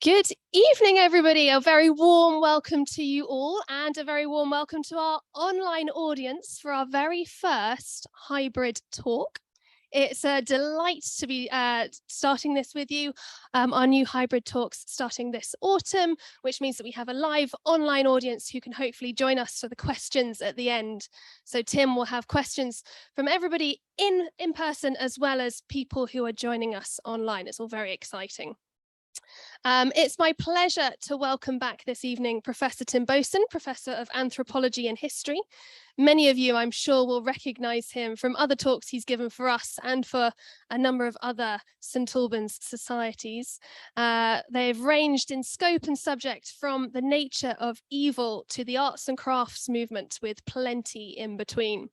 Good evening, everybody. A very warm welcome to you all, and a very warm welcome to our online audience for our very first hybrid talk. It's a delight to be starting this with you. Our new hybrid talks starting this autumn, which means that we have a live online audience who can hopefully join us for the questions at the end. So Tim will have questions from everybody in person, as well as people who are joining us online. It's all very exciting. It's my pleasure to welcome back this evening Professor Tim Boatswain, Professor of Anthropology and History. Many of you, I'm sure, will recognise him from other talks he's given for us and for a number of other St Albans societies. They've ranged in scope and subject from the nature of evil to the arts and crafts movement, with plenty in between.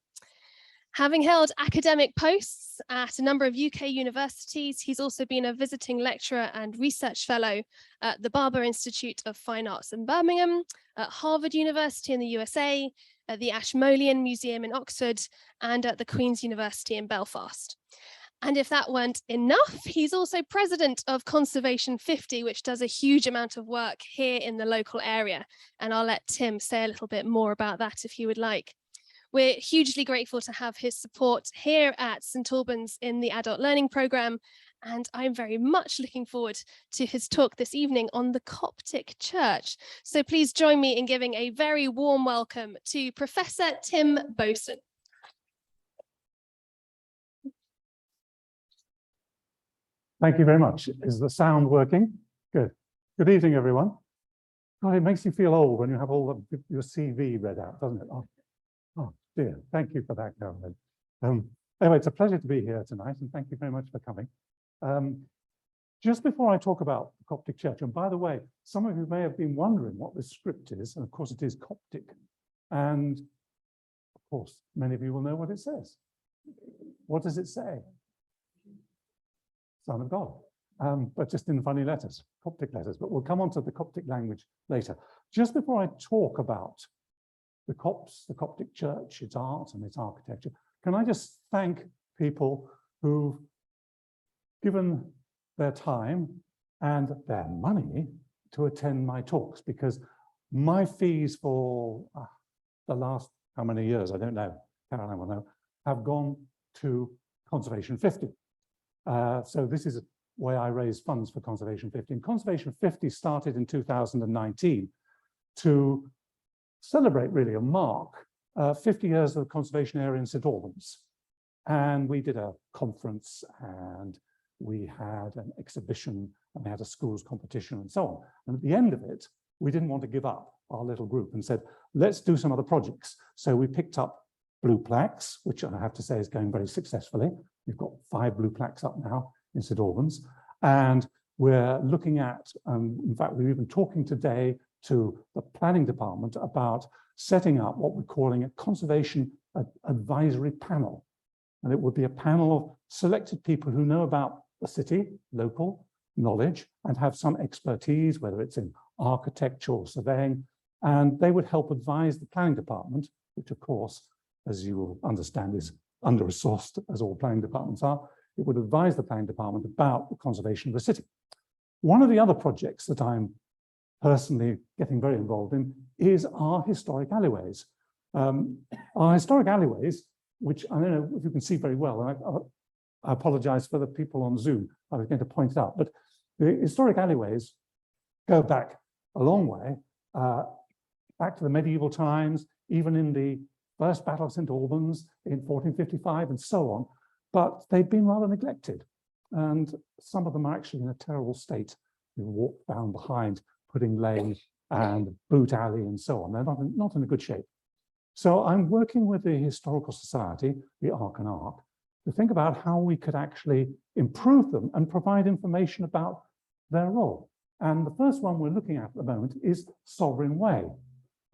Having held academic posts at a number of UK universities, he's also been a visiting lecturer and research fellow at the Barber Institute of Fine Arts in Birmingham, at Harvard University in the USA, at the Ashmolean Museum in Oxford, and at the Queen's University in Belfast. And if that weren't enough, he's also president of Conservation 50, which does a huge amount of work here in the local area. And I'll let Tim say a little bit more about that if you would like. We're hugely grateful to have his support here at St Albans in the Adult Learning Programme, and I'm very much looking forward to his talk this evening on the Coptic Church. So please join me in giving a very warm welcome to Professor Tim Boatswain. Thank you very much. Is the sound working? Good. Good evening, everyone. God, it makes you feel old when you have all of your CV read out, doesn't it? Oh dear, thank you for that, Caroline. Anyway, it's a pleasure to be here tonight, and thank you very much for coming. Just before I talk about the Coptic Church, and by the way, some of you may have been wondering what this script is, and of course it is Coptic. And of course, many of you will know what it says. What does it say? Son of God, but just in funny letters, Coptic letters. But we'll come on to the Coptic language later. Just before I talk about the Copts, the Coptic Church, its art and its architecture, can I just thank people who've given their time and their money to attend my talks, because my fees for the last, how many years, I don't know, Caroline will know, have gone to Conservation 50. So this is a way I raise funds for Conservation 50. And Conservation 50 started in 2019 to celebrate, really, a mark 50 years of the conservation area in St Albans. And we did a conference, and we had an exhibition, and we had a schools competition and so on. And at the end of it, we didn't want to give up our little group and said, let's do some other projects. So we picked up blue plaques, which I have to say is going very successfully. We've got 5 blue plaques up now in St Albans. And we're looking at, in fact, we're even talking today to the planning department about setting up what we're calling a conservation advisory panel. And it would be a panel of selected people who know about the city, local knowledge, and have some expertise, whether it's in architecture or surveying, and they would help advise the planning department, which of course, as you will understand, is under-resourced, as all planning departments are. It would advise the planning department about the conservation of the city. One of the other projects that I'm personally getting very involved in is our historic alleyways. Our historic alleyways, which I don't know if you can see very well, and I apologize for the people on Zoom, I was going to point it out, but the historic alleyways go back a long way, back to the medieval times, even in the First Battle of St Albans in 1455 and so on, but they've been rather neglected. And some of them are actually in a terrible state. You walk down behind Pudding Lane and Boot Alley and so on. They're not in a good shape. So I'm working with the Historical Society, the Ark and Ark, to think about how we could actually improve them and provide information about their role. And the first one we're looking at the moment is Sovereign Way.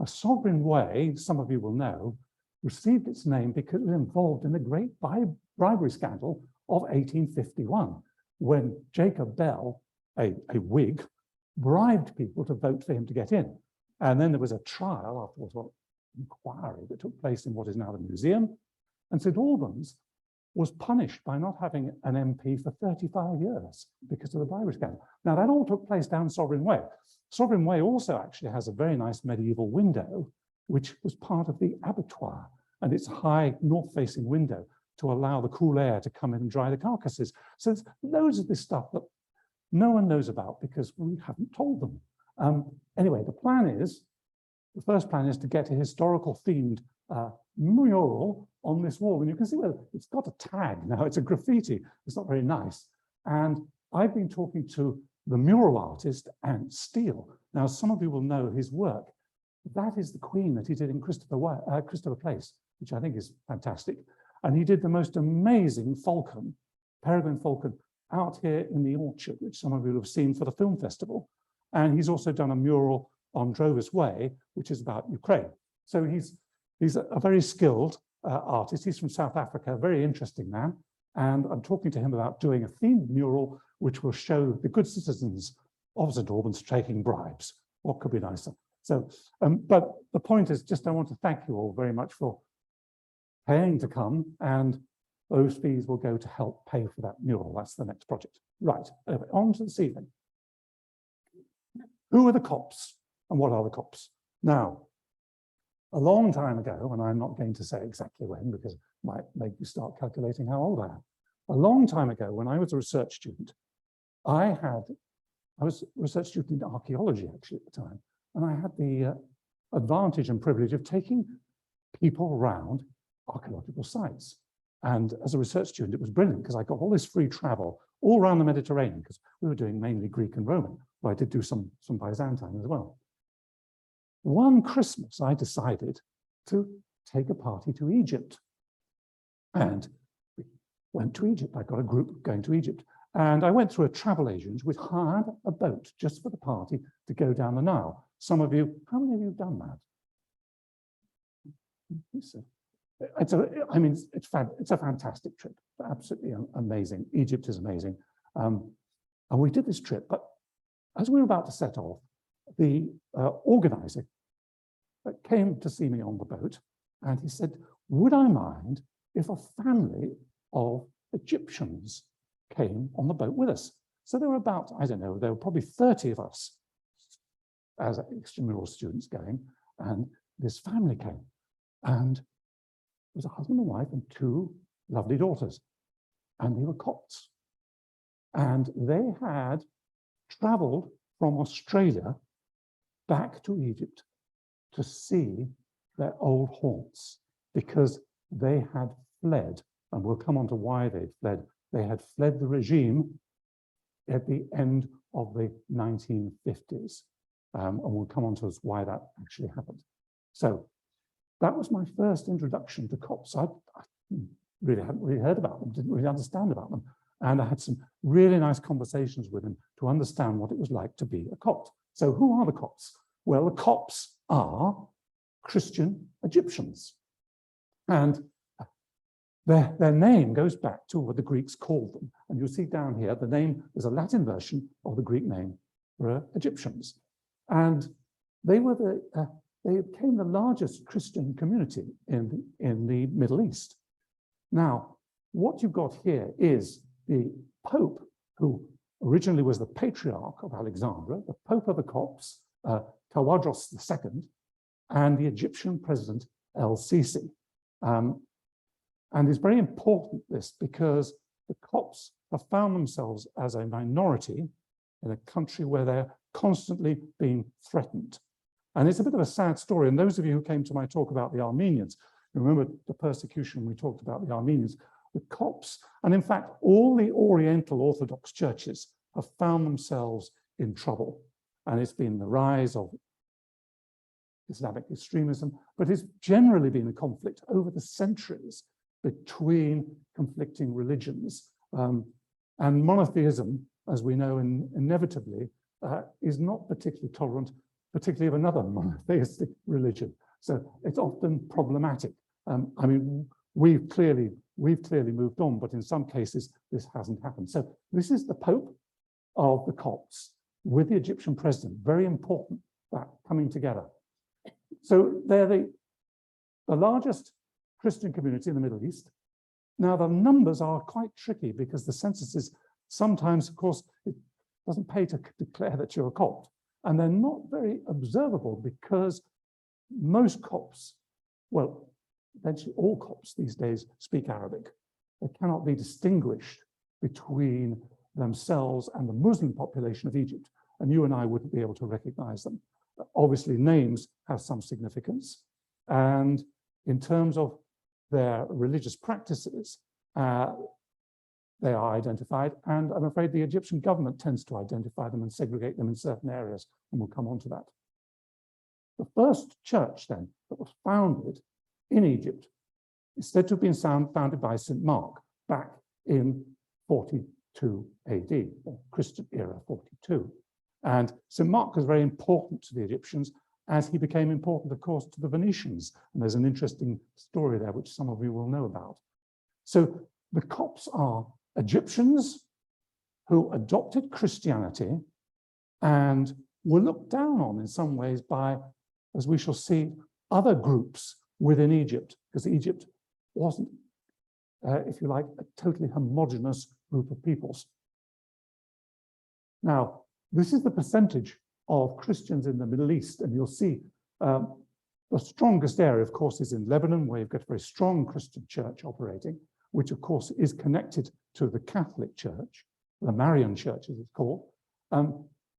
A Sovereign Way, some of you will know, received its name because it was involved in the great bribery scandal of 1851, when Jacob Bell, a Whig, bribed people to vote for him to get in. And then there was a trial afterwards, an inquiry that took place in what is now the museum. And St Albans was punished by not having an MP for 35 years because of the bribery scandal. Now, that all took place down Sovereign Way. Sovereign Way also actually has a very nice medieval window, which was part of the abattoir, and it's a high north-facing window to allow the cool air to come in and dry the carcasses. So there's loads of this stuff that no one knows about because we haven't told them. Anyway, the first plan is to get a historical themed mural on this wall. And you can see, well, it's got a tag now, it's a graffiti, it's not very nice. And I've been talking to the mural artist, Ant Steele. Now, some of you will know his work. That is the Queen that he did in Christopher Place, which I think is fantastic. And he did the most amazing falcon, peregrine falcon, out here in the orchard, which some of you will have seen for the film festival. And he's also done a mural on Drover's Way, which is about Ukraine. So he's a very skilled artist. He's from South Africa, a very interesting man. And I'm talking to him about doing a themed mural, which will show the good citizens of St. Albans taking bribes. What could be nicer? So, but the point is just I want to thank you all very much for paying to come, and those fees will go to help pay for that mural. That's the next project. Right, on to this evening. Who are the Copts and what are the Copts? Now, a long time ago, and I'm not going to say exactly when because it might make you start calculating how old I am. A long time ago, when I was a research student, I was a research student in archaeology actually at the time, and I had the advantage and privilege of taking people around archaeological sites. And as a research student, it was brilliant because I got all this free travel all around the Mediterranean because we were doing mainly Greek and Roman, but I did do some Byzantine as well. One Christmas, I decided to take a party to Egypt. And we went to Egypt. I got a group going to Egypt. And I went through a travel agent which hired a boat just for the party to go down the Nile. Some of you, how many of you have done that? I mean, it's a fantastic trip, absolutely amazing. Egypt is amazing. And we did this trip, but as we were about to set off, the organizer came to see me on the boat, and he said, would I mind if a family of Egyptians came on the boat with us? So there were about, I don't know, there were probably 30 of us as extramural students going, and this family came. And it was a husband and wife and two lovely daughters, and they were Copts. And they had traveled from Australia back to Egypt to see their old haunts because they had fled, and we'll come on to why they'd fled. They had fled the regime at the end of the 1950s. And we'll come on to why that actually happened. So that was my first introduction to Copts. I really hadn't really heard about them, didn't really understand about them. And I had some really nice conversations with them to understand what it was like to be a Copt. So who are the Copts? Well, the Copts are Christian Egyptians. And their name goes back to what the Greeks called them. And you'll see down here, the name is a Latin version of the Greek name for Egyptians. And they became the largest Christian community in the Middle East. Now, what you've got here is the Pope, who originally was the Patriarch of Alexandria, the Pope of the Copts, Tawadros II, and the Egyptian President El-Sisi. And it's very important, this, because the Copts have found themselves as a minority in a country where they're constantly being threatened. And it's a bit of a sad story. And those of you who came to my talk about the Armenians, remember the persecution we talked about the Armenians, the Copts, and in fact, all the Oriental Orthodox churches have found themselves in trouble. And it's been the rise of Islamic extremism, but it's generally been a conflict over the centuries between conflicting religions. And monotheism, as we know inevitably, is not particularly tolerant, particularly of another monotheistic religion. So it's often problematic. I mean, we've clearly moved on, but in some cases, this hasn't happened. So this is the Pope of the Copts with the Egyptian president. Very important, that coming together. So they're the largest Christian community in the Middle East. Now, the numbers are quite tricky because the censuses sometimes, of course, it doesn't pay to declare that you're a Copt. And they're not very observable because most Copts, well, eventually all Copts these days speak Arabic. They cannot be distinguished between themselves and the Muslim population of Egypt. And you and I wouldn't be able to recognize them. Obviously, names have some significance. And in terms of their religious practices, they are identified. And I'm afraid the Egyptian government tends to identify them and segregate them in certain areas. And we'll come on to that. The first church, then, that was founded in Egypt is said to have been founded by St. Mark back in 42 AD, or Christian era 42. And St. Mark was very important to the Egyptians as he became important, of course, to the Venetians. And there's an interesting story there, which some of you will know about. So the Copts are Egyptians who adopted Christianity and were looked down on in some ways by, as we shall see, other groups within Egypt, because Egypt wasn't, if you like, a totally homogenous group of peoples. Now, this is the percentage of Christians in the Middle East, and you'll see the strongest area, of course, is in Lebanon, where you've got a very strong Christian church operating, which, of course, is connected to the Catholic Church, the Marian Church, as it's called.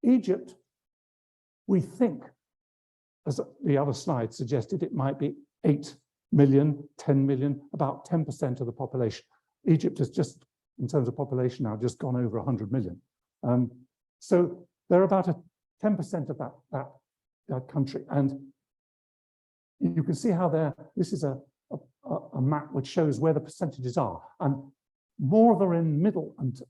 Egypt, we think, as the other slide suggested, it might be 8 million, 10 million, about 10% of the population. Egypt has just, in terms of population now, just gone over 100 million. So they're about 10% of that country. And you can see how this is a map which shows where the percentages are. And more of them are in middle and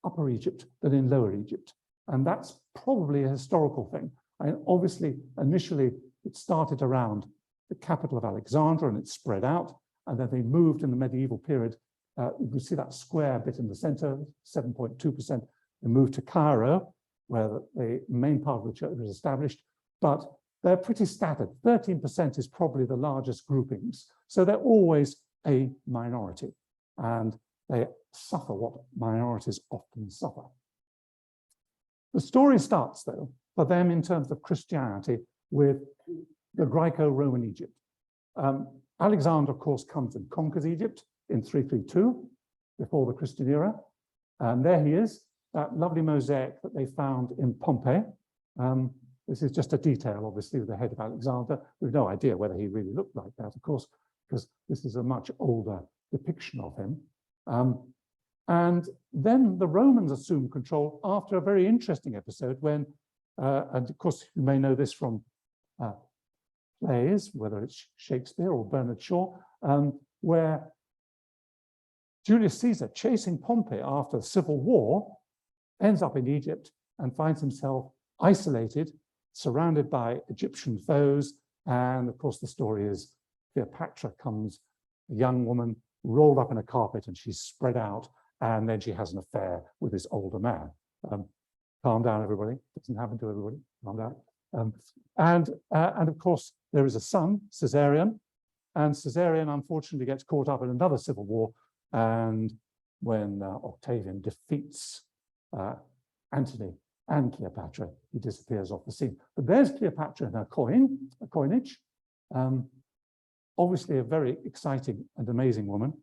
upper Egypt than in lower Egypt. And that's probably a historical thing. And obviously, initially, it started around the capital of Alexandria and it spread out. And then they moved in the medieval period. You can see that square bit in the center, 7.2%. They moved to Cairo, where the main part of the church was established. But they're pretty scattered. 13% is probably the largest groupings. So they're always a minority. And they suffer what minorities often suffer. The story starts, though, for them in terms of Christianity with the Greco-Roman Egypt. Alexander, of course, comes and conquers Egypt in 332, before the Christian era. And there he is, that lovely mosaic that they found in Pompeii. This is just a detail, obviously, of the head of Alexander. We've no idea whether he really looked like that, of course, because this is a much older depiction of him. And then the Romans assumed control after a very interesting episode when, and of course, you may know this from plays, whether it's Shakespeare or Bernard Shaw, where Julius Caesar, chasing Pompey after the civil war, ends up in Egypt and finds himself isolated, surrounded by Egyptian foes. And of course, the story is Cleopatra comes, a young woman rolled up in a carpet, and she's spread out. And then she has an affair with this older man. Calm down, everybody. Doesn't happen to everybody. Calm down. And of course, there is a son, Caesarion. And Caesarion, unfortunately, gets caught up in another civil war. And when Octavian defeats Antony and Cleopatra, he disappears off the scene. But there's Cleopatra in her coinage. Obviously, a very exciting and amazing woman.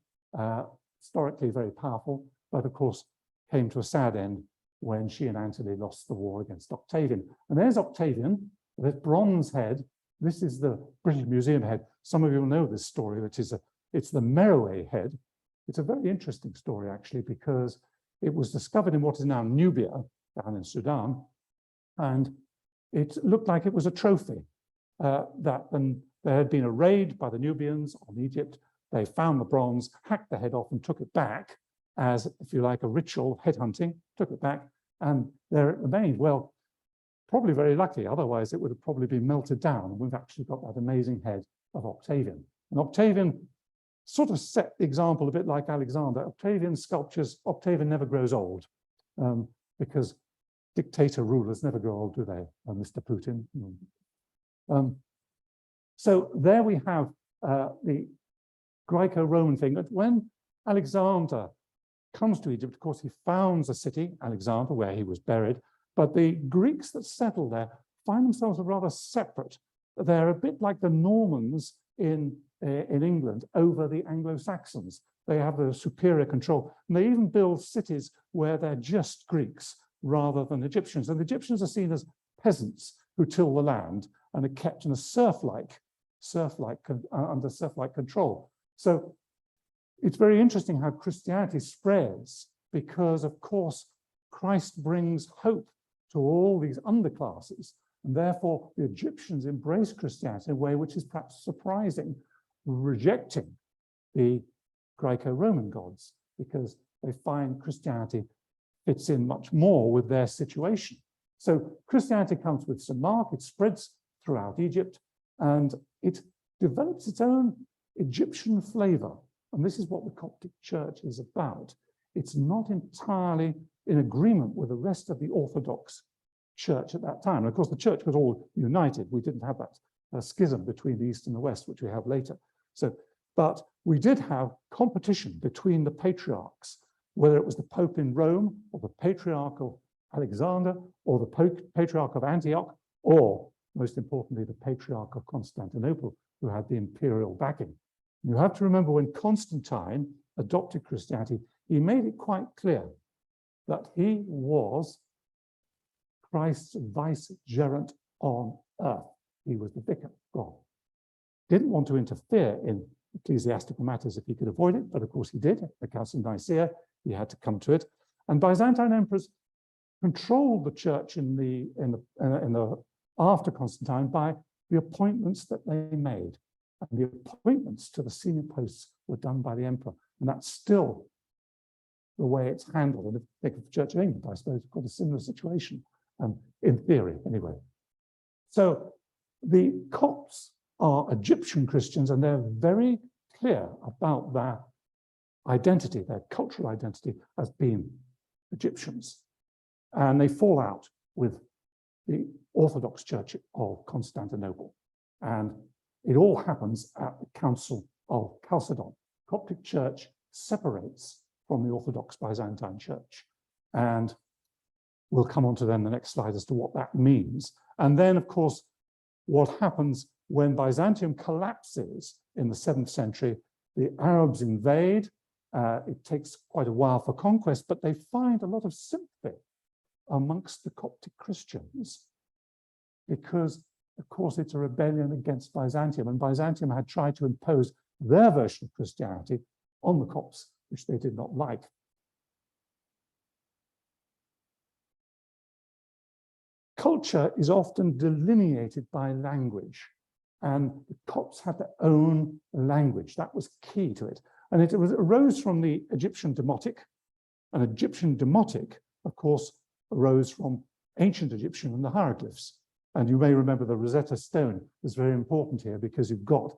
Historically very powerful, but of course came to a sad end when she and Antony lost the war against Octavian. And there's Octavian, this bronze head. This is the British Museum head. Some of you will know this story, which is it's the Meroe head. It's a very interesting story, actually, because it was discovered in what is now Nubia, down in Sudan. And it looked like it was a trophy that when there had been a raid by the Nubians on Egypt, they found the bronze, hacked the head off and took it back as, if you like, a ritual headhunting, took it back, and there it remained. Well, probably very lucky, otherwise it would have probably been melted down. And we've actually got that amazing head of Octavian. And Octavian sort of set the example a bit like Alexander. Octavian's sculptures, Octavian never grows old, because dictator rulers never grow old, do they, Mr. Putin? So there we have the Greco-Roman thing. But when Alexander comes to Egypt. Of course, he founds a city, Alexander, where he was buried. But the Greeks that settle there find themselves rather separate. They're a bit like the Normans in England over the Anglo-Saxons. They have the superior control. And they even build cities where they're just Greeks rather than Egyptians. And the Egyptians are seen as peasants who till the land and are kept in a under serf-like control. So it's very interesting how Christianity spreads because, of course, Christ brings hope to all these underclasses. And therefore, the Egyptians embrace Christianity in a way which is perhaps surprising, rejecting the Greco-Roman gods, because they find Christianity fits in much more with their situation. So Christianity comes with some mark, it spreads throughout Egypt, and it develops its own Egyptian flavor. And this is what the Coptic Church is about. It's not entirely in agreement with the rest of the Orthodox Church at that time. And of course, the church was all united. We didn't have that schism between the East and the West, which we have later. But we did have competition between the patriarchs, whether it was the Pope in Rome or the Patriarch of Alexander or the Patriarch of Antioch, or most importantly, the Patriarch of Constantinople, who had the imperial backing. You have to remember when Constantine adopted Christianity, he made it quite clear that he was Christ's vicegerent on earth. He was the vicar of God. Didn't want to interfere in ecclesiastical matters if he could avoid it, but of course he did. At the Council of Nicaea, he had to come to it. And Byzantine emperors controlled the church in the after Constantine by the appointments that they made. And the appointments to the senior posts were done by the emperor. And that's still the way it's handled. And if you think of the Church of England, I suppose, got a similar situation, in theory, anyway. So the Copts are Egyptian Christians, and they're very clear about their identity, their cultural identity as being Egyptians. And they fall out with the Orthodox Church of Constantinople. And it all happens at the Council of Chalcedon. Coptic Church separates from the Orthodox Byzantine Church. And we'll come on to then the next slide as to what that means. And then, of course, what happens when Byzantium collapses in the 7th century, the Arabs invade. It takes quite a while for conquest, but they find a lot of sympathy amongst the Coptic Christians because, of course, it's a rebellion against Byzantium, and Byzantium had tried to impose their version of Christianity on the Copts, which they did not like. Culture is often delineated by language, and the Copts had their own language. That was key to it. And it arose from the Egyptian Demotic. And Egyptian Demotic, of course, arose from ancient Egyptian and the hieroglyphs. And you may remember the Rosetta Stone is very important here because you've got,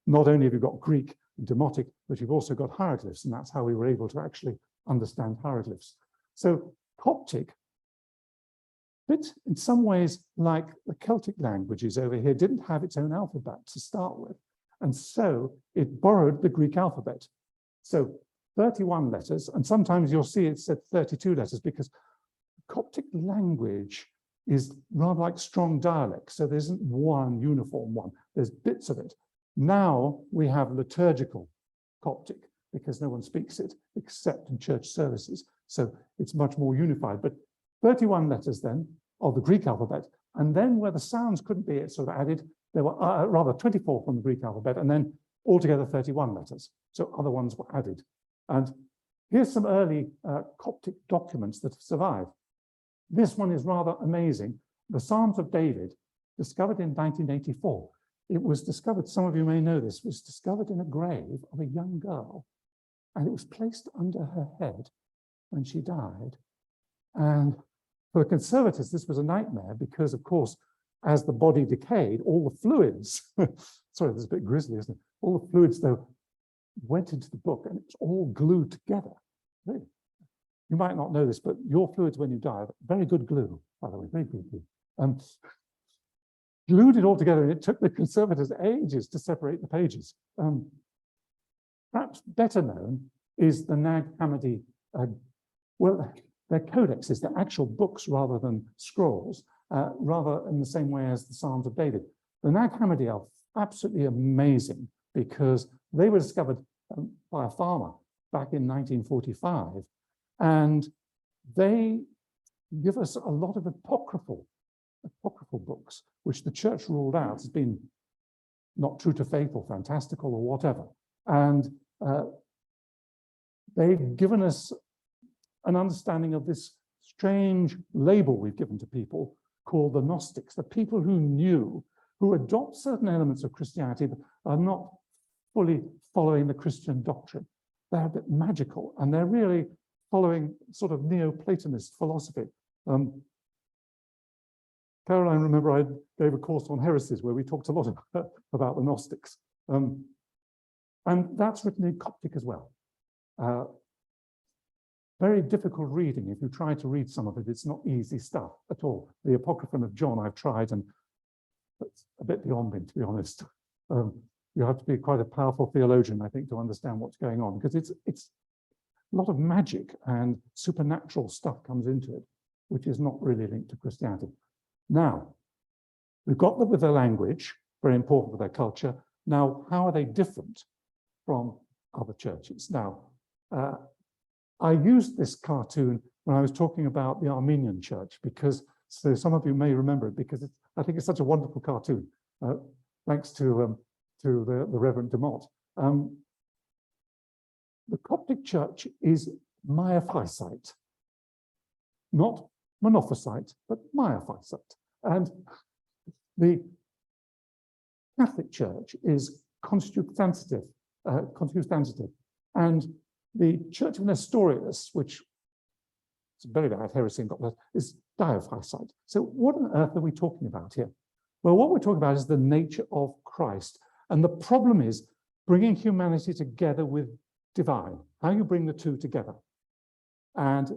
not only have you got Greek and Demotic, but you've also got hieroglyphs. And that's how we were able to actually understand hieroglyphs. So Coptic, bit in some ways like the Celtic languages over here, didn't have its own alphabet to start with. And so it borrowed the Greek alphabet. So 31 letters, and sometimes you'll see it said 32 letters because Coptic language is rather like strong dialect. So there isn't one uniform one, there's bits of it. Now we have liturgical Coptic because no one speaks it except in church services. So it's much more unified, but 31 letters then of the Greek alphabet. And then where the sounds couldn't be sort of added, there were rather 24 from the Greek alphabet, and then altogether 31 letters. So other ones were added. And here's some early Coptic documents that have survived. This one is rather amazing. The Psalms of David, discovered in 1984. It was discovered, some of you may know this, was discovered in a grave of a young girl. And it was placed under her head when she died. And for the conservatives, this was a nightmare because, of course, as the body decayed, all the fluids, sorry, this is a bit grisly, isn't it? All the fluids, though, went into the book and it's all glued together. Really. You might not know this, but your fluids when you die are very good glue, by the way, very good glue. Glued it all together, and it took the conservatives ages to separate the pages. Perhaps better known is the Nag Hammadi, well, they're codexes, they're actual books rather than scrolls, rather in the same way as the Psalms of David. The Nag Hammadi are absolutely amazing because they were discovered by a farmer back in 1945, and they give us a lot of apocryphal books, which the church ruled out as being not true to faith or fantastical or whatever. And they've given us an understanding of this strange label we've given to people called the Gnostics, the people who knew, who adopt certain elements of Christianity but are not fully following the Christian doctrine. They're a bit magical, and they're really following sort of Neoplatonist philosophy. Caroline, remember I gave a course on heresies where we talked a lot about the Gnostics. And that's written in Coptic as well. Very difficult reading. If you try to read some of it, it's not easy stuff at all. The Apocryphon of John I've tried, and it's a bit beyond me, to be honest. You have to be quite a powerful theologian, I think, to understand what's going on, because it's a lot of magic and supernatural stuff comes into it, which is not really linked to Christianity. Now, we've got them with their language, very important for their culture. Now, how are they different from other churches? Now, I used this cartoon when I was talking about the Armenian church, because, so some of you may remember it, because I think it's such a wonderful cartoon, thanks to the Reverend DeMott. The Coptic Church is Miaphysite, not Monophysite, but Miaphysite. And the Catholic Church is consubstantive. And the Church of Nestorius, which is a very bad heresy in Scotland, is Diophysite. So what on earth are we talking about here? Well, what we're talking about is the nature of Christ. And the problem is bringing humanity together with divine, how you bring the two together. And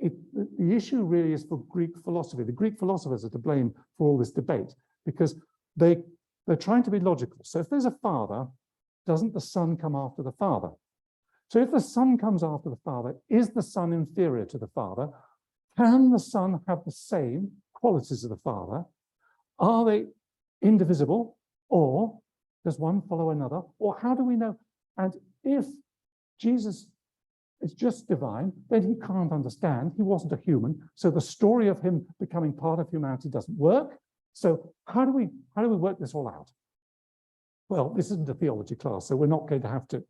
the issue really is for Greek philosophy. The Greek philosophers are to blame for all this debate because they're trying to be logical. So if there's a father, doesn't the son come after the father? So if the son comes after the father, is the son inferior to the father? Can the son have the same qualities as the father? Are they indivisible, or does one follow another? Or how do we know? And if Jesus is just divine, then he can't understand. He wasn't a human. So the story of him becoming part of humanity doesn't work. So how do we work this all out? Well, this isn't a theology class, so we're not going to have to.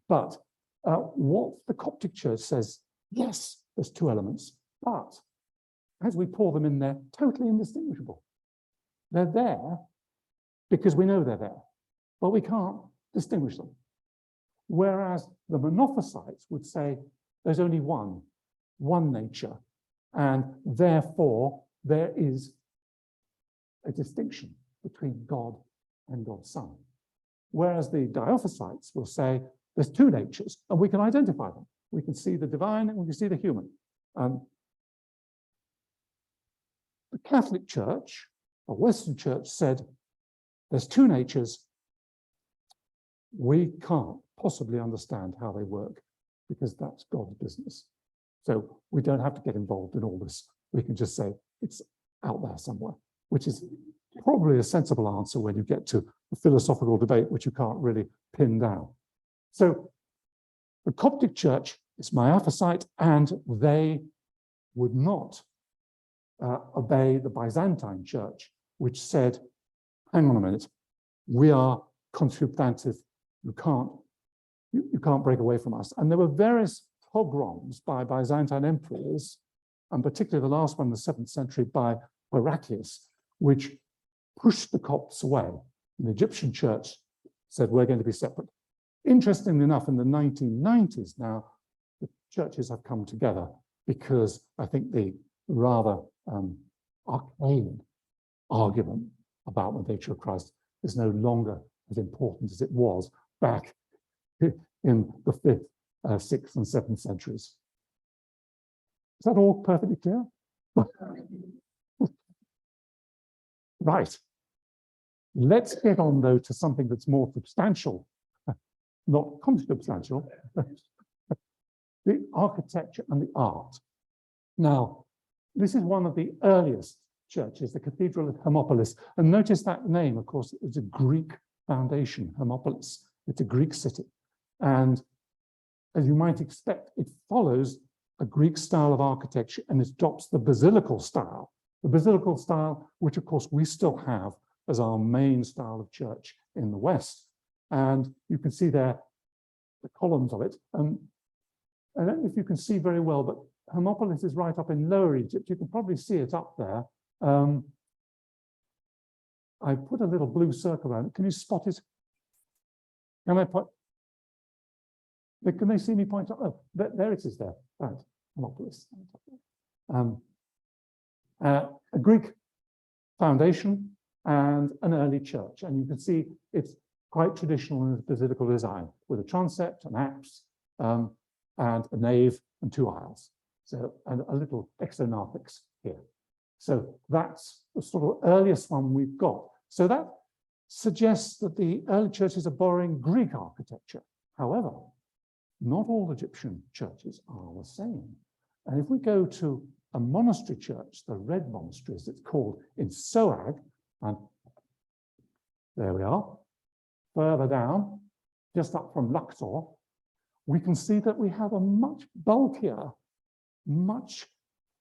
But what the Coptic Church says, yes, there's two elements, but as we pour them in there, totally indistinguishable. They're there because we know they're there, but we can't distinguish them. Whereas the Monophysites would say there's only one nature, and therefore there is a distinction between God and God's Son. Whereas the Diophysites will say there's two natures, and we can identify them. We can see the divine and we can see the human. The Catholic Church, or Western Church, said there's two natures. We can't possibly understand how they work because that's God's business. So we don't have to get involved in all this. We can just say it's out there somewhere, which is probably a sensible answer when you get to a philosophical debate, which you can't really pin down. So the Coptic Church is Miaphysite, and they would not obey the Byzantine Church, which said, hang on a minute, we are consubstantive. You can't break away from us. And there were various pogroms by Byzantine emperors, and particularly the last one in the 7th century by Heraclius, which pushed the Copts away. And the Egyptian church said, we're going to be separate. Interestingly enough, in the 1990s now, the churches have come together because I think the rather arcane argument about the nature of Christ is no longer as important as it was back in the 5th, 6th, and 7th centuries. Is that all perfectly clear? Right. Let's get on, though, to something that's more substantial, not consubstantial. the architecture and the art. Now, this is one of the earliest churches, the Cathedral of Hermopolis. And notice that name, of course, it's a Greek foundation, Hermopolis. It's a Greek city. And as you might expect, it follows a Greek style of architecture and it adopts the basilical style. The basilical style, which of course we still have as our main style of church in the West. And you can see there the columns of it. I don't know if you can see very well, but Hermopolis is right up in Lower Egypt. You can probably see it up there. I put a little blue circle around it. Can you spot it? Can I point? Can they see me point up? Oh, there it is there. Right, Hermopolis. A Greek foundation and an early church. And you can see it's quite traditional in its basilical design with a transept, an apse, and a nave and 2 aisles. So, and a little exonarthex here. So that's the sort of earliest one we've got. So that suggests that the early churches are borrowing Greek architecture. However, not all Egyptian churches are the same. And if we go to a monastery church, the Red Monastery, as it's called, in Soag, and there we are, further down, just up from Luxor, we can see that we have a much bulkier, much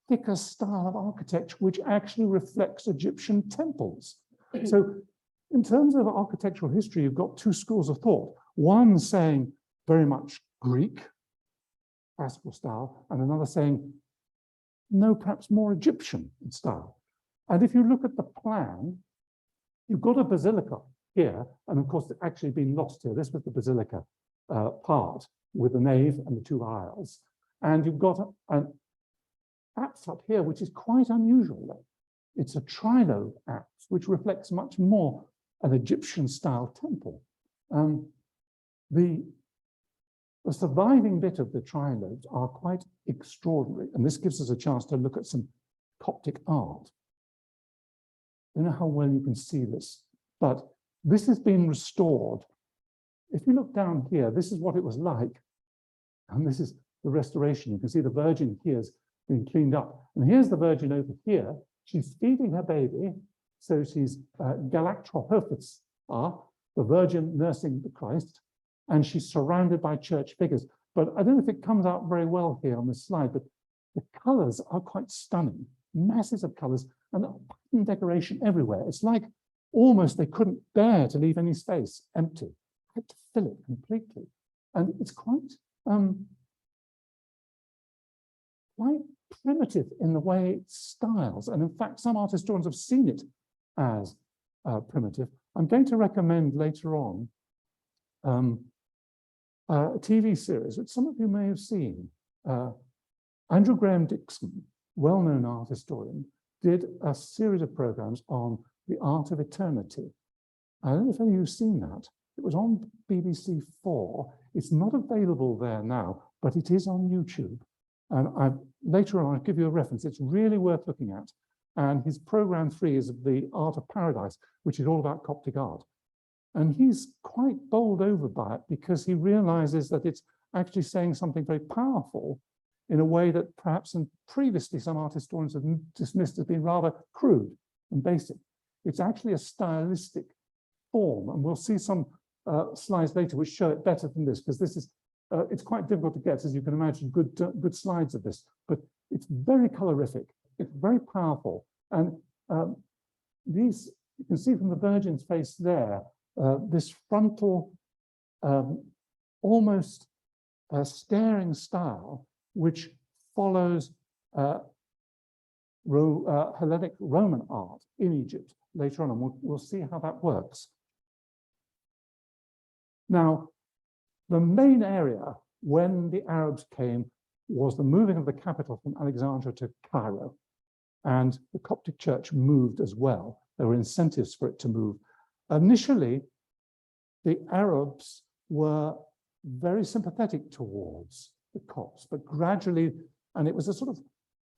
thicker style of architecture, which actually reflects Egyptian temples. So in terms of architectural history, you've got 2 schools of thought. One saying very much Greek, classical style, and another saying, no, perhaps more Egyptian in style. And if you look at the plan, you've got a basilica here, and of course, it's actually been lost here. This was the basilica part with the nave and the 2 aisles. And you've got an apse up here, which is quite unusual, though. It's a trilobe apse, which reflects much more an Egyptian-style temple. The surviving bit of the trilobes are quite extraordinary, and this gives us a chance to look at some Coptic art. I don't know how well you can see this, but this has been restored. If you look down here, this is what it was like, and this is the restoration. You can see the Virgin here has been cleaned up, and here's the Virgin over here. She's feeding her baby, so she's Galactrohophis, the Virgin nursing the Christ, and she's surrounded by church figures. But I don't know if it comes out very well here on this slide, but the colors are quite stunning, masses of colors and pattern decoration everywhere. It's like almost they couldn't bear to leave any space empty. They had to fill it completely. And it's quite primitive in the way it styles. And in fact, some art historians have seen it as primitive. I'm going to recommend later on a TV series, which some of you may have seen. Andrew Graham Dixon, well-known art historian, did a series of programs on the art of eternity. I don't know if any of you have seen that. It was on BBC 4. It's not available there now, but it is on YouTube. And later on, I'll give you a reference. It's really worth looking at. And his program 3 is The Art of Paradise, which is all about Coptic art. And he's quite bowled over by it because he realizes that it's actually saying something very powerful in a way that perhaps previously some art historians have dismissed as being rather crude and basic. It's actually a stylistic form. And we'll see some slides later which show it better than this, because this is, it's quite difficult to get, as you can imagine, good slides of this. But it's very colorific. It's very powerful. And these, you can see from the Virgin's face there, this frontal, almost staring style, which follows Hellenic Roman art in Egypt later on, and we'll see how that works. Now, the main area when the Arabs came was the moving of the capital from Alexandria to Cairo, and the Coptic Church moved as well. There were incentives for it to move. Initially, the Arabs were very sympathetic towards the Copts, but gradually, and it was a sort of,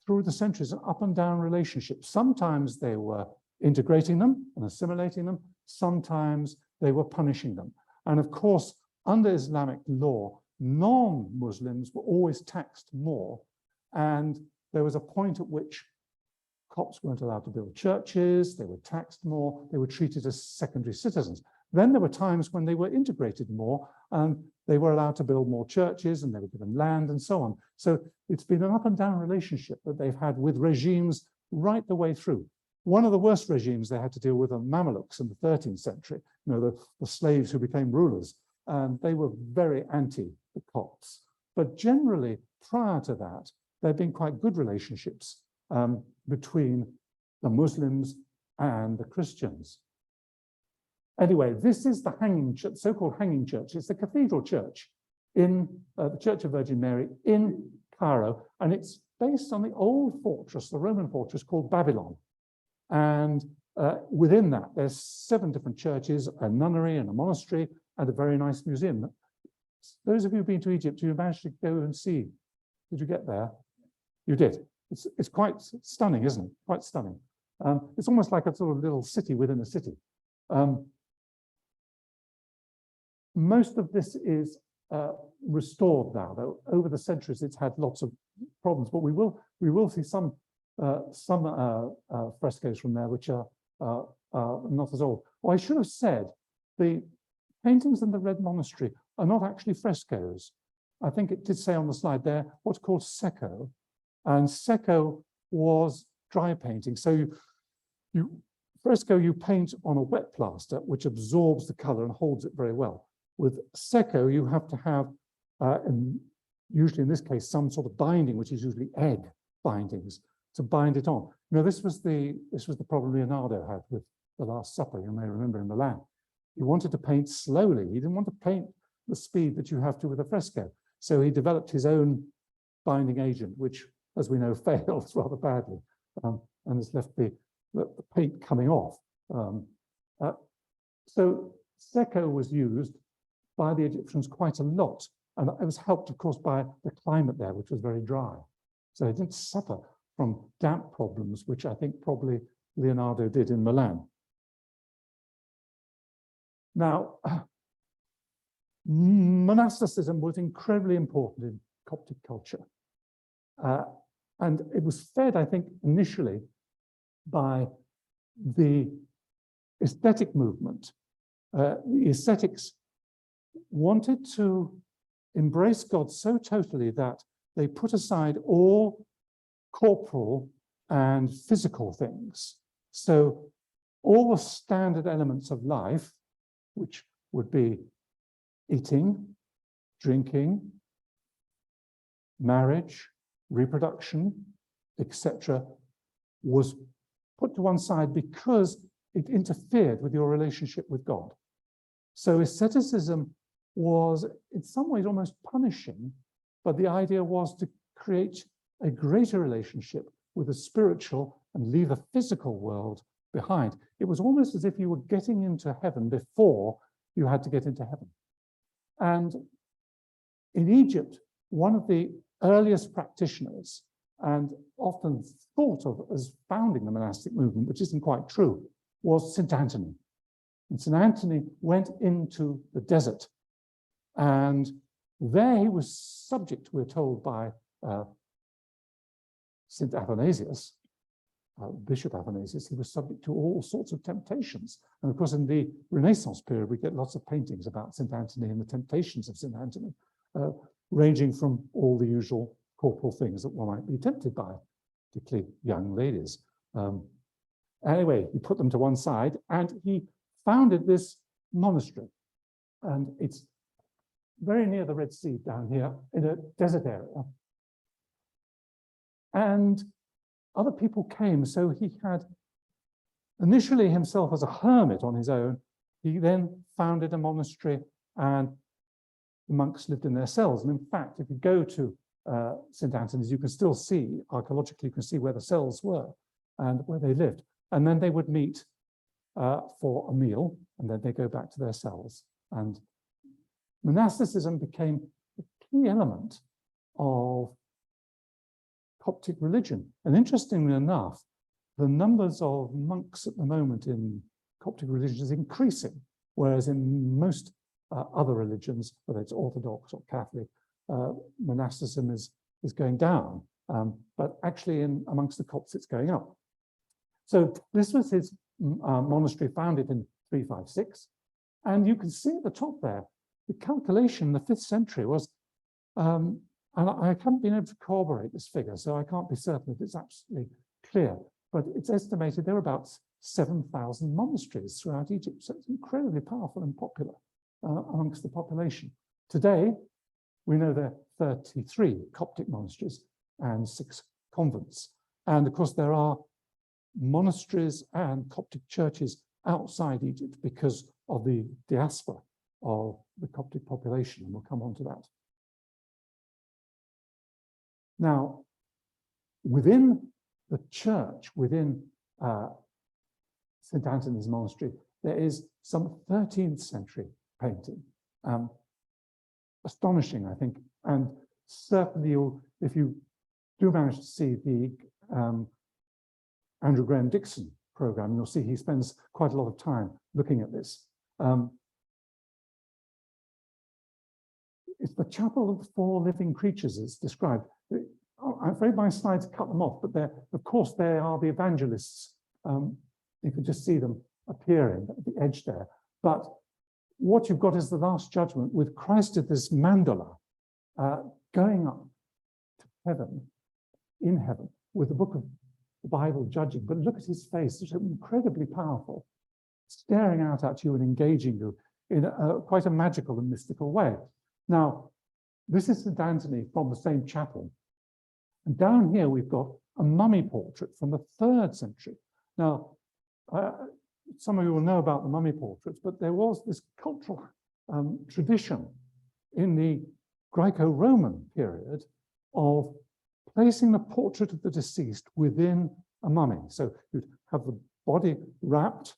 through the centuries, an up and down relationship. Sometimes they were integrating them and assimilating them. Sometimes they were punishing them. And of course, under Islamic law, non-Muslims were always taxed more. And there was a point at which Copts weren't allowed to build churches, they were taxed more, they were treated as secondary citizens. Then there were times when they were integrated more and they were allowed to build more churches and they were given land and so on. So it's been an up and down relationship that they've had with regimes right the way through. One of the worst regimes they had to deal with are Mamelukes in the 13th century, the slaves who became rulers, and they were very anti the Copts. But generally, prior to that, there had been quite good relationships between the Muslims and the Christians. Anyway, this is the so-called hanging church. It's the cathedral church in the Church of Virgin Mary in Cairo, and it's based on the old fortress, the Roman fortress called Babylon. And within that, there's 7 different churches, a nunnery and a monastery, and a very nice museum. Those of you who've been to Egypt, you managed to go and see. Did you get there? You did. It's quite stunning, isn't it? Quite stunning. It's almost like a sort of little city within a city. Most of this is restored now, though over the centuries it's had lots of problems. But we will see some frescoes from there which are not as old. Well, I should have said the paintings in the Red Monastery are not actually frescoes. I think it did say on the slide there what's called secco, and secco was dry painting. So fresco you paint on a wet plaster which absorbs the color and holds it very well. With secco, you have to have, usually in this case, some sort of binding, which is usually egg bindings, to bind it on. Now, this was the problem Leonardo had with the Last Supper, you may remember, in Milan. He wanted to paint slowly. He didn't want to paint the speed that you have to with a fresco. So he developed his own binding agent, which, as we know, fails rather badly, and has left the paint coming off. So secco was used by the Egyptians quite a lot. And it was helped, of course, by the climate there, which was very dry. So it didn't suffer from damp problems, which I think probably Leonardo did in Milan. Now, monasticism was incredibly important in Coptic culture. And it was fed, I think, initially by the aesthetic movement. The ascetics wanted to embrace God so totally that they put aside all corporal and physical things. So all the standard elements of life, which would be eating, drinking, marriage, reproduction, etc., was put to one side because it interfered with your relationship with God. So asceticism was in some ways almost punishing, but the idea was to create a greater relationship with the spiritual and leave the physical world behind. It was almost as if you were getting into heaven before you had to get into heaven. And in Egypt, one of the earliest practitioners, and often thought of as founding the monastic movement, which isn't quite true, was St. Anthony. And St. Anthony went into the desert, and there he was subject, we're told, by St. Athanasius, Bishop Athanasius. He was subject to all sorts of temptations. And of course, in the Renaissance period, we get lots of paintings about St. Anthony and the temptations of St. Anthony, ranging from all the usual corporal things that one might be tempted by, particularly young ladies. Anyway, he put them to one side and he founded this monastery. And it's very near the Red Sea down here in a desert area. And other people came, so he had initially himself as a hermit on his own. He then founded a monastery and the monks lived in their cells. And in fact, if you go to St. Anthony's, you can still see, archaeologically, you can see where the cells were and where they lived. And then they would meet for a meal, and then they go back to their cells. And monasticism became a key element of Coptic religion. And interestingly enough, the numbers of monks at the moment in Coptic religion is increasing, whereas in most other religions, whether it's Orthodox or Catholic, monasticism is going down. But actually amongst the Copts, it's going up. So this was his monastery founded in 356. And you can see at the top there, the calculation in the 5th century was, and I haven't been able to corroborate this figure, so I can't be certain that it's absolutely clear, but it's estimated there are about 7,000 monasteries throughout Egypt. So it's incredibly powerful and popular amongst the population. Today, we know there are 33 Coptic monasteries and 6 convents. And of course, there are monasteries and Coptic churches outside Egypt because of the diaspora of the Coptic population, and we'll come on to that. Now, within the church, within St. Anthony's Monastery, there is some 13th century painting. Astonishing, I think, and certainly if you do manage to see the Andrew Graham Dixon program, you'll see he spends quite a lot of time looking at this. It's the Chapel of the Four Living Creatures it's described. I'm afraid my slides cut them off, but of course, they are the evangelists. You can just see them appearing at the edge there. But what you've got is the Last Judgment with Christ at this mandala going up to heaven, in heaven, with the book of the Bible judging. But look at his face, it's incredibly powerful, staring out at you and engaging you in quite a magical and mystical way. Now, this is St. Anthony from the same chapel. And down here, we've got a mummy portrait from the 3rd century. Now, some of you will know about the mummy portraits, but there was this cultural tradition in the Greco-Roman period of placing the portrait of the deceased within a mummy. So you'd have the body wrapped,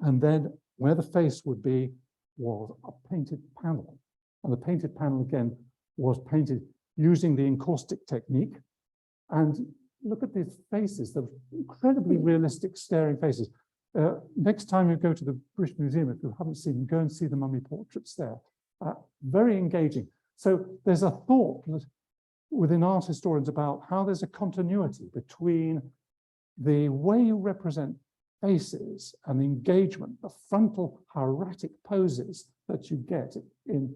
and then where the face would be was a painted panel. And the painted panel, again, was painted using the encaustic technique. And look at these faces, they're incredibly realistic, staring faces. Next time you go to the British Museum, if you haven't seen them, go and see the mummy portraits there. Very engaging. So there's a thought within art historians about how there's a continuity between the way you represent faces and the engagement, the frontal hieratic poses that you get in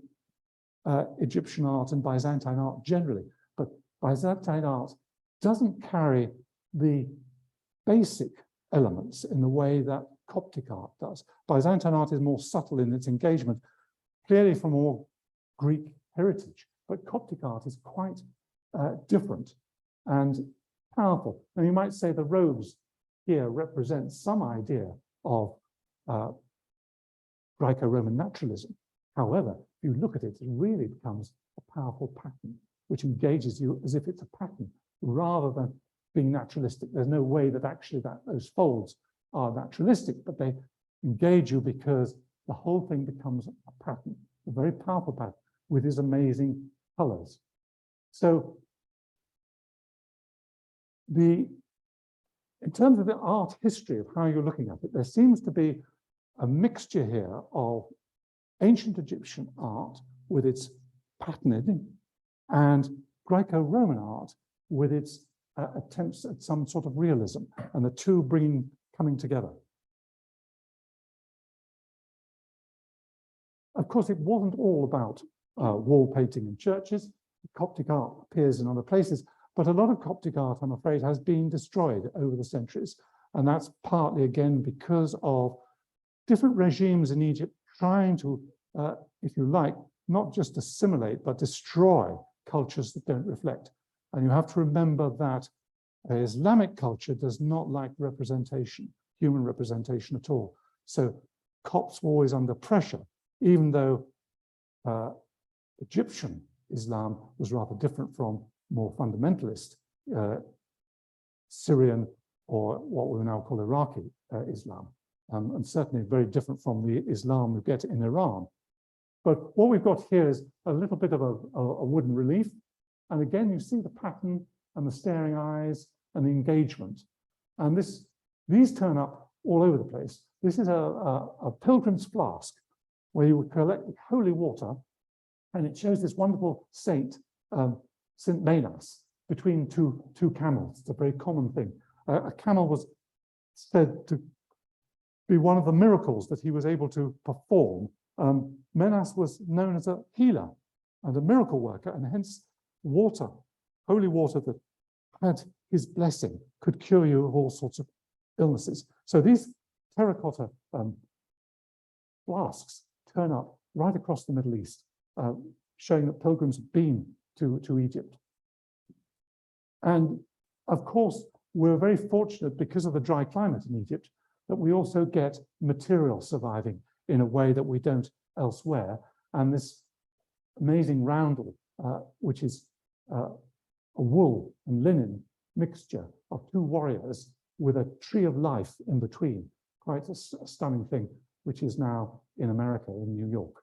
Egyptian art and Byzantine art generally. But Byzantine art doesn't carry the basic elements in the way that Coptic art does. Byzantine art is more subtle in its engagement, clearly from more Greek heritage, but Coptic art is quite different and powerful. And you might say the robes here represent some idea of Greco-Roman naturalism. However, if you look at it, it really becomes a powerful pattern, which engages you as if it's a pattern, rather than being naturalistic. There's no way that actually those folds are naturalistic, but they engage you because the whole thing becomes a pattern, a very powerful pattern with these amazing colors. So in terms of the art history of how you're looking at it, there seems to be a mixture here of ancient Egyptian art with its patterned and Greco-Roman art with its attempts at some sort of realism, and the two coming together. Of course, it wasn't all about wall painting in churches. Coptic art appears in other places, but a lot of Coptic art, I'm afraid, has been destroyed over the centuries. And that's partly, again, because of different regimes in Egypt trying to, if you like, not just assimilate, but destroy cultures that don't reflect. And you have to remember that Islamic culture does not like representation, human representation at all. So Copts were always under pressure, even though Egyptian Islam was rather different from more fundamentalist Syrian, or what we now call Iraqi Islam, and certainly very different from the Islam we get in Iran. But what we've got here is a little bit of a wooden relief. And again, you see the pattern and the staring eyes and the engagement. And these turn up all over the place. This is a pilgrim's flask where you would collect holy water, and it shows this wonderful saint, St. Manas, between two camels. It's a very common thing. A camel was said to be one of the miracles that he was able to perform. Menas was known as a healer and a miracle worker, and hence water, holy water that had his blessing, could cure you of all sorts of illnesses. So these terracotta flasks turn up right across the Middle East, showing that pilgrims have been to Egypt. And of course, we're very fortunate because of the dry climate in Egypt that we also get material surviving in a way that we don't elsewhere. And this amazing roundel, which is a wool and linen mixture of two warriors with a tree of life in between, quite a stunning thing, which is now in America, in New York.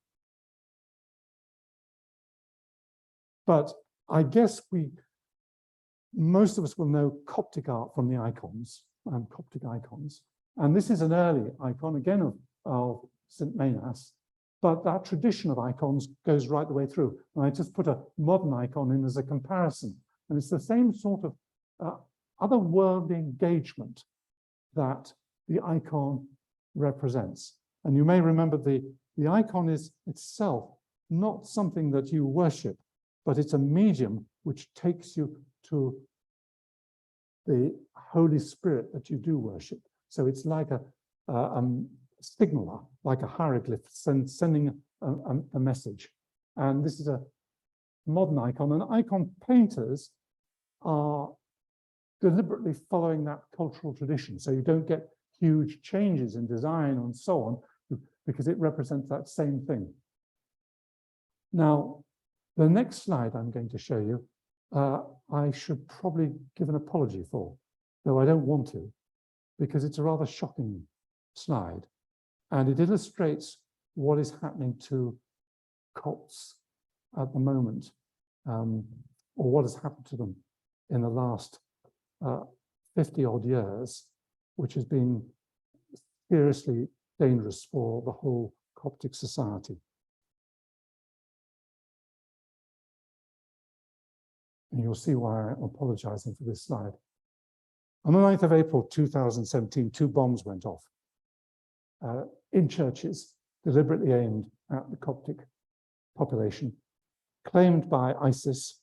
But I guess most of us will know Coptic art from the icons, Coptic icons. And this is an early icon, again, of St. Manas, but that tradition of icons goes right the way through. And I just put a modern icon in as a comparison. And it's the same sort of otherworldly engagement that the icon represents. And you may remember the icon is itself not something that you worship, but it's a medium which takes you to the Holy Spirit that you do worship. So it's like a signaler, like a hieroglyph sending a message. And this is a modern icon, and icon painters are deliberately following that cultural tradition. So you don't get huge changes in design and so on, because it represents that same thing. Now, the next slide I'm going to show you, I should probably give an apology for, though I don't want to, because it's a rather shocking slide. And it illustrates what is happening to Copts at the moment, or what has happened to them in the last 50-odd years, which has been seriously dangerous for the whole Coptic society. And you'll see why I'm apologizing for this slide. On the 9th of April 2017, 2 bombs went off in churches, deliberately aimed at the Coptic population, claimed by ISIS,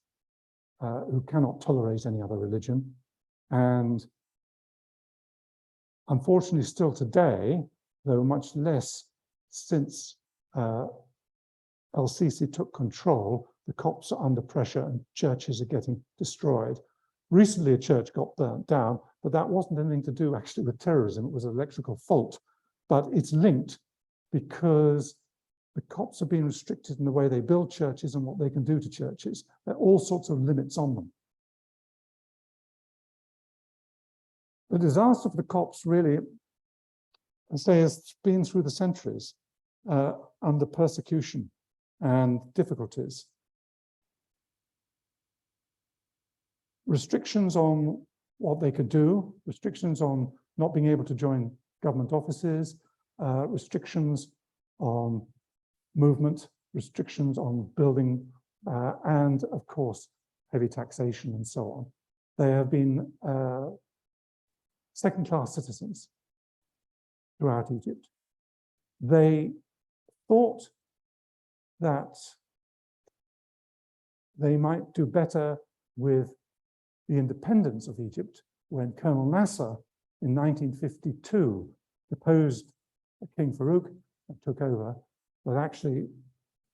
who cannot tolerate any other religion. And unfortunately, still today, though much less since El-Sisi took control, the Copts are under pressure and churches are getting destroyed. Recently, a church got burnt down, but that wasn't anything to do actually with terrorism. It was an electrical fault. But it's linked because the Copts are being restricted in the way they build churches and what they can do to churches. There are all sorts of limits on them. The disaster for the Copts really, I say, has been through the centuries under persecution and difficulties. Restrictions on what they could do, restrictions on not being able to join government offices, restrictions on movement, restrictions on building, and of course, heavy taxation and so on. They have been second-class citizens throughout Egypt. They thought that they might do better with the independence of Egypt when Colonel Nasser in 1952 deposed King Farouk and took over, but actually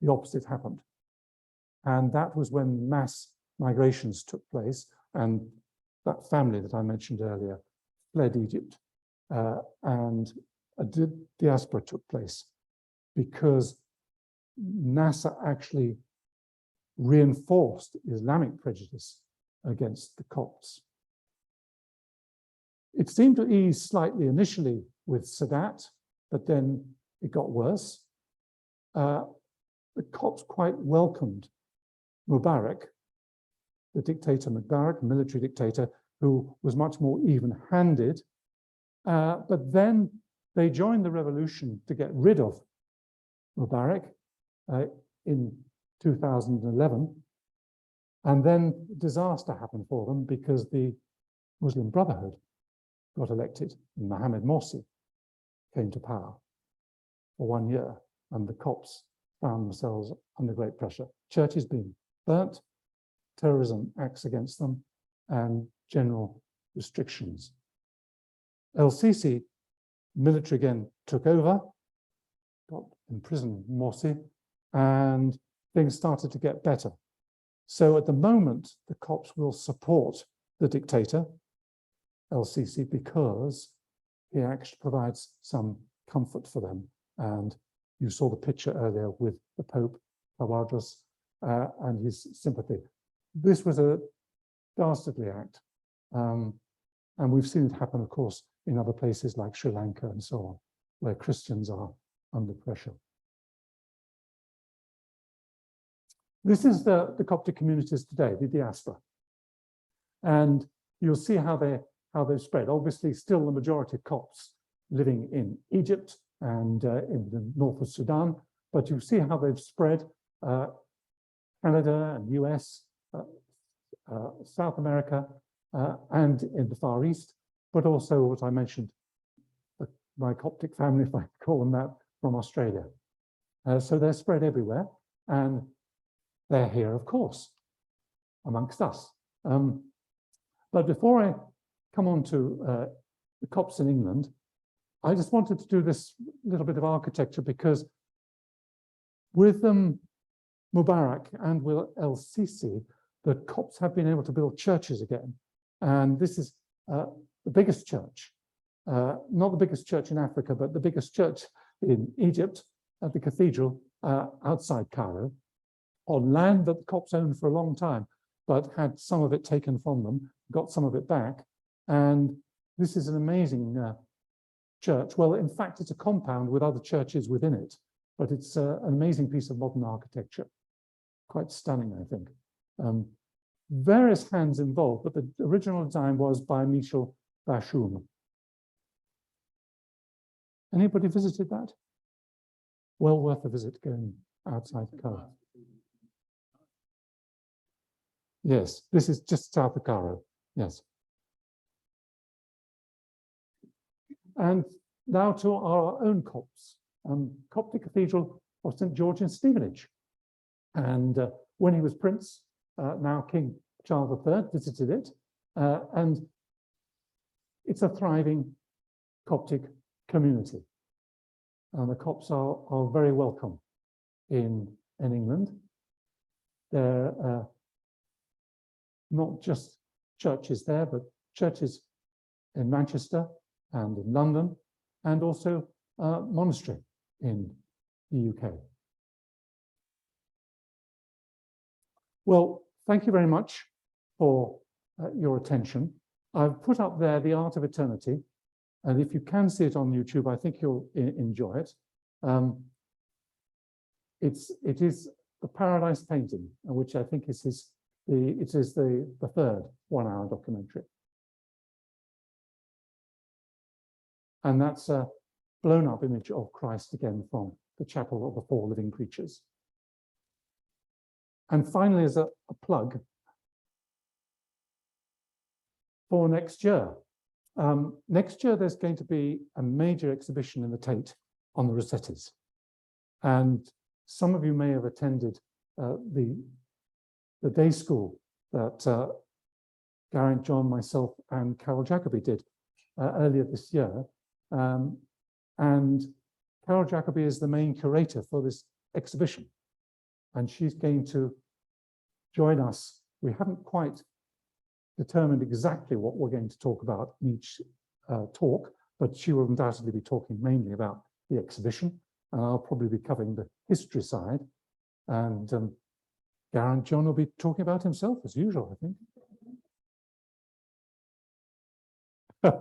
the opposite happened. And that was when mass migrations took place, and that family that I mentioned earlier fled Egypt, and a diaspora took place because Nasser actually reinforced Islamic prejudice against the Copts. It seemed to ease slightly initially with Sadat, but then it got worse. The Copts quite welcomed Mubarak, the dictator Mubarak, military dictator, who was much more even-handed. But then they joined the revolution to get rid of Mubarak in 2011. And then disaster happened for them because the Muslim Brotherhood got elected and Mohammed Morsi came to power for 1 year, and the Copts found themselves under great pressure. Churches being burnt, terrorism acts against them, and general restrictions. El-Sisi, military again, took over, got imprisoned Morsi, and things started to get better. So at the moment, the Copts will support the dictator, El-Sisi, because he actually provides some comfort for them. And you saw the picture earlier with the Pope, Tawadros, and his sympathy. This was a dastardly act. And we've seen it happen, of course, in other places like Sri Lanka and so on, where Christians are under pressure. This is the Coptic communities today, the diaspora. And you'll see how they've spread. Obviously, still the majority of Copts living in Egypt and in the north of Sudan, but you see how they've spread Canada and US, South America, and in the Far East, but also what I mentioned, my Coptic family, if I call them that, from Australia. So they're spread everywhere, and they're here, of course, amongst us. But before I come on to the Copts in England, I just wanted to do this little bit of architecture because with Mubarak and with El-Sisi, the Copts have been able to build churches again. And this is the biggest church, not the biggest church in Africa, but the biggest church in Egypt at the cathedral outside Cairo, on land that the Copts owned for a long time, but had some of it taken from them, got some of it back. And this is an amazing church. Well, in fact, it's a compound with other churches within it, but it's an amazing piece of modern architecture. Quite stunning, I think. Various hands involved, but the original design was by Michel Bachoum. Anybody visited that? Well worth a visit going outside Cairo. Yes, this is just south of Cairo, yes. And now to our own Copts, Coptic Cathedral of St. George in Stevenage. And when he was Prince, now King Charles III, visited it. And it's a thriving Coptic community. And the Copts are very welcome in England. They're not just churches there, but churches in Manchester and in London, and also a monastery in the UK. Well, thank you very much for your attention. I've put up there The Art of Eternity, and if you can see it on YouTube, I think you'll enjoy it. It is a Paradise painting, which I think is the third 1-hour documentary. And that's a blown up image of Christ again from the Chapel of the Four Living Creatures. And finally, as a plug for next year. Next year, there's going to be a major exhibition in the Tate on the Rossettis. And some of you may have attended the day school that Geraint, John, myself, and Carol Jacobi did earlier this year. And Carol Jacobi is the main curator for this exhibition. And she's going to join us. We haven't quite determined exactly what we're going to talk about in each talk, but she will undoubtedly be talking mainly about the exhibition. And I'll probably be covering the history side. And Geraint John will be talking about himself as usual, I think.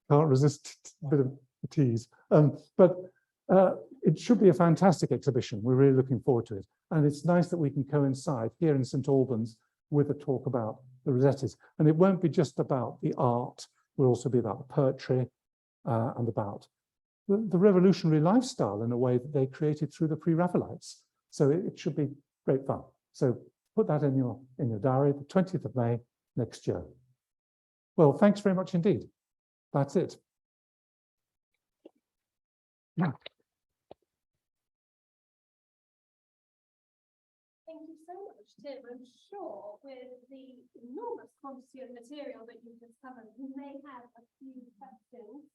Can't resist a bit of a tease. But it should be a fantastic exhibition. We're really looking forward to it. And it's nice that we can coincide here in St. Albans with a talk about the Rossettis. And it won't be just about the art. It will also be about the poetry and about the revolutionary lifestyle in a way that they created through the pre-Raphaelites. So it should be great fun. So put that in your diary, the 20th of May next year. Well, thanks very much indeed. That's it. Yeah. Thank you so much, Tim. I'm sure with the enormous quantity of material that you've discovered, you may have a few questions.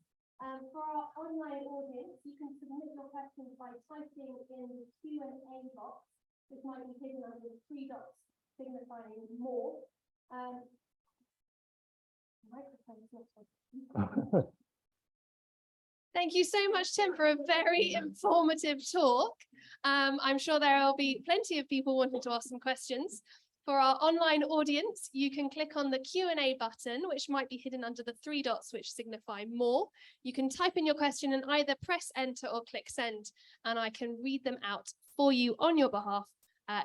For our online audience, you can submit your questions by typing in the Q&A box, which might be hidden under the 3 dots signifying more. Microphone's not on. Thank you so much, Tim, for a very informative talk. I'm sure there will be plenty of people wanting to ask some questions. For our online audience, you can click on the Q&A button, which might be hidden under the 3 dots, which signify more. You can type in your question and either press enter or click send, and I can read them out for you on your behalf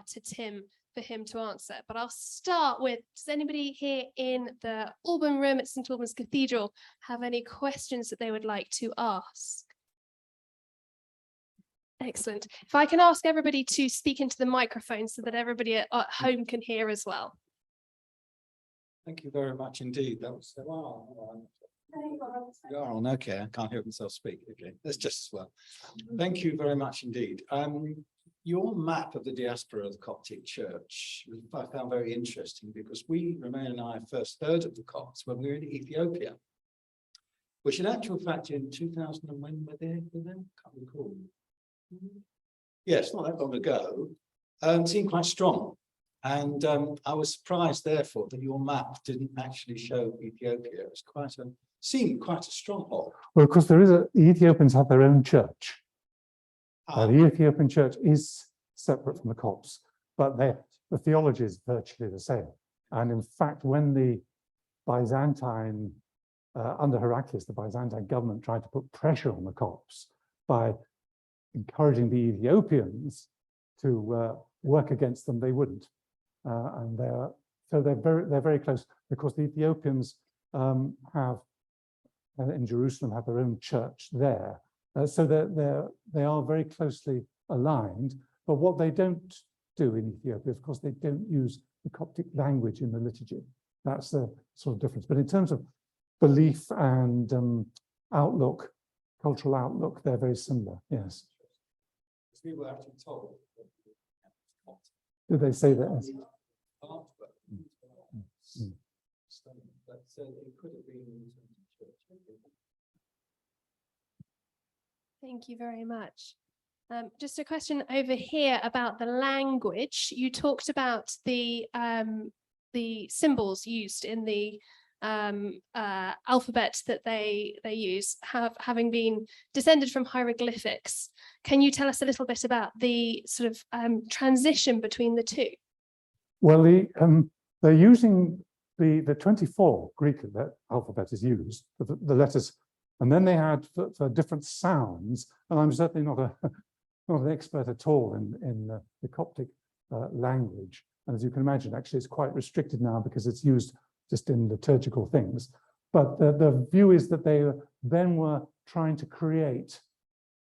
to Tim for him to answer. But I'll start with, does anybody here in the Alban room at St Albans Cathedral have any questions that they would like to ask? Excellent. If I can ask everybody to speak into the microphone so that everybody at home can hear as well. Thank you very much indeed. That was you are on. Okay, I can't hear myself speak. Okay, that's just as well. Thank you very much indeed. Your map of the diaspora of the Coptic Church, I found very interesting because Romain and I first heard of the Copts when we were in Ethiopia, which in actual fact in 2000 and when were they? Can't recall. Yes, not that long ago. Seemed quite strong, and I was surprised, therefore, that your map didn't actually show Ethiopia. It was seemed quite a stronghold. Well, of course, the Ethiopians have their own church. The Ethiopian church is separate from the Copts, but the theology is virtually the same. And in fact, when the Byzantine, under Heraclius, the Byzantine government tried to put pressure on the Copts by encouraging the Ethiopians to work against them, they wouldn't. And they're very close. Of course, the Ethiopians have in Jerusalem have their own church there. So they are very closely aligned. But what they don't do in Ethiopia, of course, they don't use the Coptic language in the liturgy. That's the sort of difference. But in terms of belief and outlook, cultural outlook, they're very similar. Yes. We were actually told. Did they say that? But it could have been in church. Thank you very much. Just a question over here about the language. You talked about the symbols used in the alphabet that they use having been descended from hieroglyphics. Can you tell us a little bit about the sort of transition between the two? Well, they're using the 24 Greek alphabet is used for the letters, and then they had for different sounds. And I'm certainly not an expert at all in the Coptic language. And as you can imagine, actually, it's quite restricted now because it's used just in liturgical things. But the view is that they then were trying to create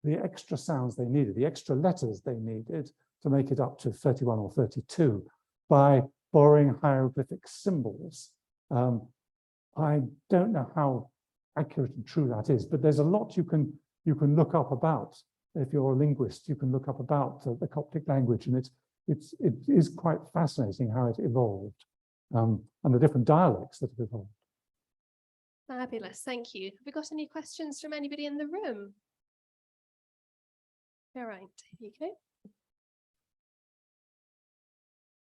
the extra sounds they needed, the extra letters they needed to make it up to 31 or 32 by borrowing hieroglyphic symbols. I don't know how accurate and true that is, but there's a lot you can look up about. If you're a linguist, you can look up about the Coptic language, and it is quite fascinating how it evolved. And the different dialects that have evolved. Fabulous, thank you. Have we got any questions from anybody in the room? All right, here you go.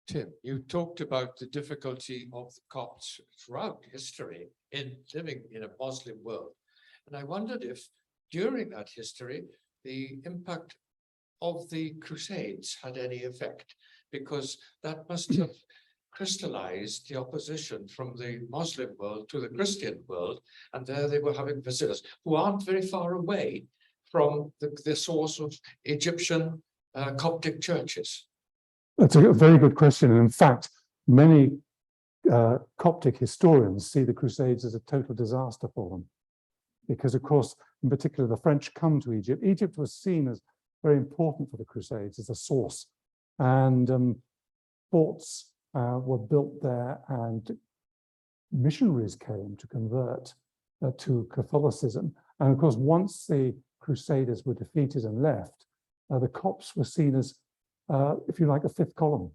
Tim, you talked about the difficulty of the Copts throughout history in living in a Muslim world. And I wondered if during that history, the impact of the Crusades had any effect, because that must have crystallized the opposition from the Muslim world to the Christian world. And there they were having visitors who aren't very far away from the source of Egyptian Coptic churches. That's a very good question. And in fact, many Coptic historians see the Crusades as a total disaster for them. because, of course, in particular, the French come to Egypt. Egypt was seen as very important for the Crusades as a source, and forts were built there, and missionaries came to convert to Catholicism. And of course, once the Crusaders were defeated and left, the Copts were seen as, if you like, a fifth column.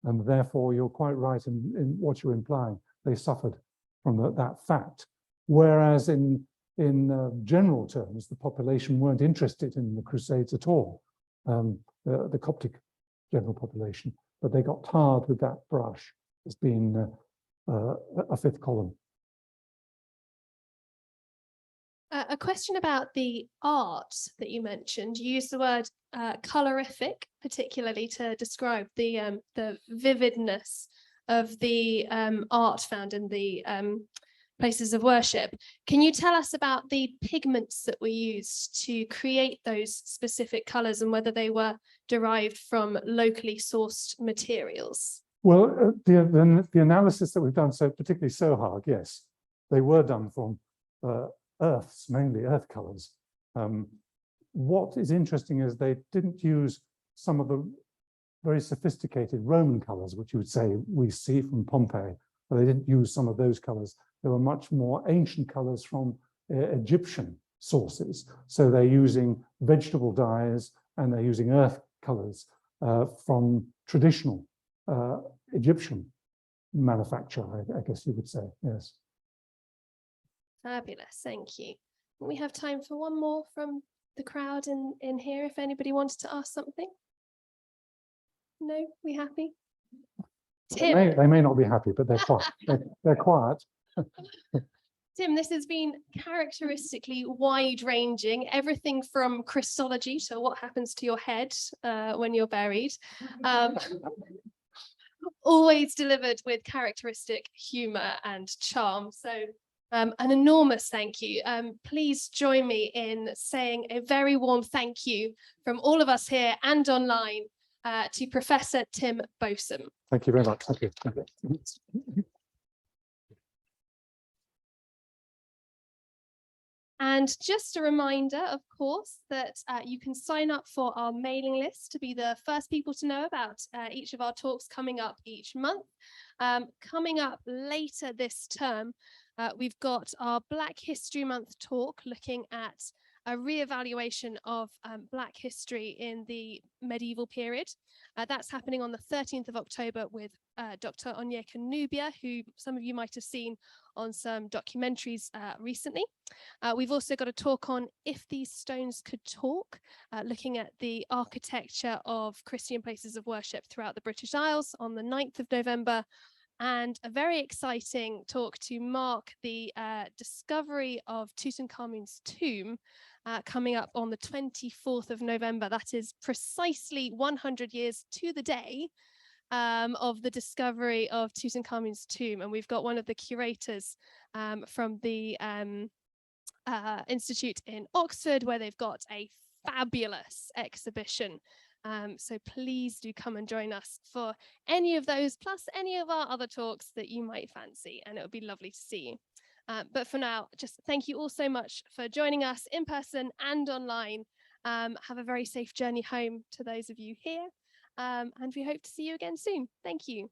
And therefore, you're quite right in what you're implying. They suffered from that fact. Whereas in general terms, the population weren't interested in the Crusades at all, the Coptic general population, but they got tarred with that brush as being a fifth column. A question about the art that you mentioned. You used the word colorific, particularly to describe the vividness of the art found in the places of worship. Can you tell us about the pigments that were used to create those specific colours and whether they were derived from locally sourced materials? Well, the analysis that we've done, so particularly Sohag, yes, they were done from mainly earth colours. What is interesting is they didn't use some of the very sophisticated Roman colours, which you would say we see from Pompeii, but they didn't use some of those colours. They were much more ancient colours from Egyptian sources. So they're using vegetable dyes and they're using earth colours from traditional Egyptian manufacture, I guess you would say, yes. Fabulous, thank you. We have time for one more from the crowd in here, if anybody wanted to ask something. No, we happy? Tim. They may not be happy, but they're quiet. They're quiet. Tim, this has been characteristically wide-ranging, everything from Christology to what happens to your head when you're buried. Always delivered with characteristic humour and charm. So an enormous thank you. Please join me in saying a very warm thank you from all of us here and online to Professor Tim Boatswain. Thank you very much. Thank you. Thank you. And just a reminder, of course, that you can sign up for our mailing list to be the first people to know about each of our talks coming up each month. Coming up later this term, we've got our Black History Month talk looking at a re-evaluation of Black history in the medieval period. That's happening on the 13th of October with Dr. Onyeka Nubia, who some of you might have seen on some documentaries recently. We've also got a talk on If These Stones Could Talk, looking at the architecture of Christian places of worship throughout the British Isles on the 9th of November. And a very exciting talk to mark the discovery of Tutankhamun's tomb coming up on the 24th of November. That is precisely 100 years to the day of the discovery of Tutankhamun's tomb. And we've got one of the curators from the Institute in Oxford, where they've got a fabulous exhibition. So please do come and join us for any of those, plus any of our other talks that you might fancy, and it would be lovely to see you. But for now, just thank you all so much for joining us in person and online. Have a very safe journey home to those of you here, and we hope to see you again soon. Thank you.